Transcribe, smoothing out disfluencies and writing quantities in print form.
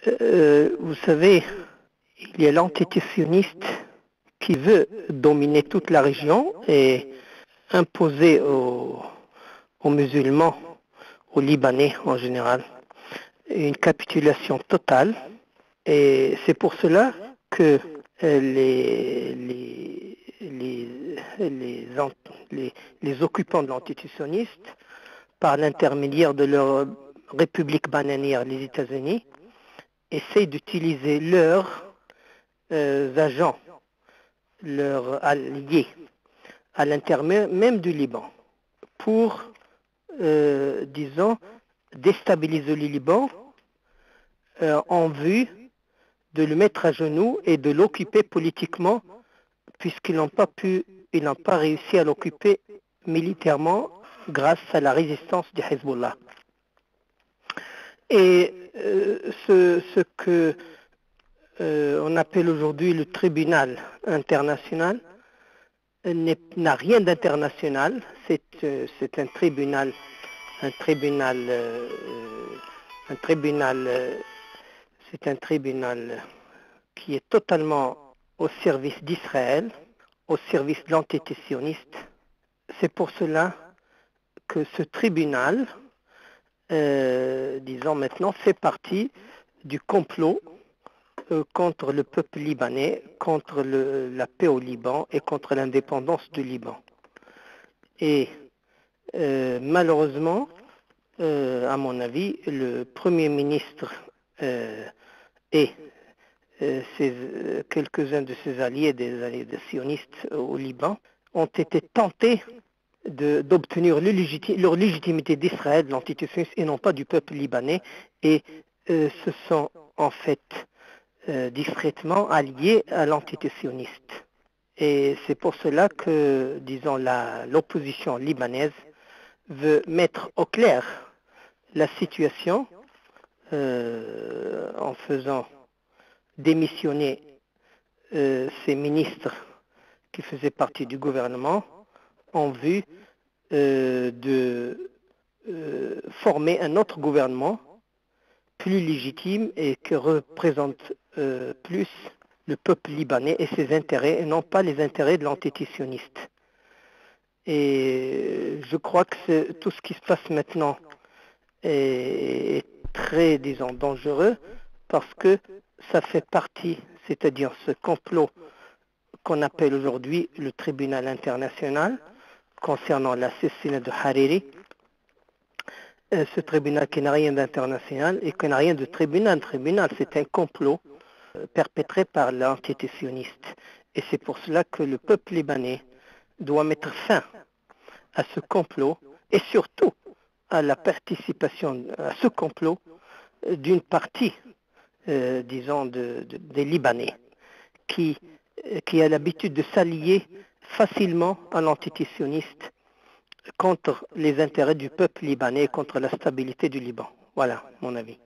Vous savez, il y a l'antitétionniste qui veut dominer toute la région et imposer aux musulmans, aux Libanais en général, une capitulation totale. Et c'est pour cela que les occupants de l'antitétionniste, par l'intermédiaire de leur république bananière, les États-Unis, essayent d'utiliser leurs agents, leurs alliés, à l'intérieur même du Liban, pour, disons, déstabiliser le Liban en vue de le mettre à genoux et de l'occuper politiquement, puisqu'ils n'ont pas réussi à l'occuper militairement grâce à la résistance du Hezbollah. Et ce que on appelle aujourd'hui le tribunal international n'a rien d'international. C'est un tribunal qui est totalement au service d'Israël, au service de l'antitétionniste. C'est pour cela que ce tribunal, disons maintenant, fait partie du complot contre le peuple libanais, contre la paix au Liban et contre l'indépendance du Liban. Et malheureusement, à mon avis, le Premier ministre et quelques-uns de ses alliés, des alliés des sionistes au Liban, ont été tentés d'obtenir leur légitimité d'Israël, de l'antitétionniste, et non pas du peuple libanais, et se sont en fait discrètement alliés à l'antitétionniste. Et c'est pour cela que, disons, l'opposition libanaise veut mettre au clair la situation en faisant démissionner ces ministres qui faisaient partie du gouvernement en vue de former un autre gouvernement plus légitime et qui représente plus le peuple libanais et ses intérêts et non pas les intérêts de l'antitétionniste. Et je crois que tout ce qui se passe maintenant est très, disons, dangereux parce que ça fait partie, c'est-à-dire ce complot qu'on appelle aujourd'hui le tribunal international concernant l'assassinat de Hariri, ce tribunal qui n'a rien d'international et qui n'a rien de tribunal. Tribunal, c'est un complot perpétré par l'antitétionniste. Et c'est pour cela que le peuple libanais doit mettre fin à ce complot et surtout à la participation à ce complot d'une partie, disons, des Libanais qui a l'habitude de s'allier facilement à l'antitétionniste contre les intérêts du peuple libanais et contre la stabilité du Liban. Voilà mon avis.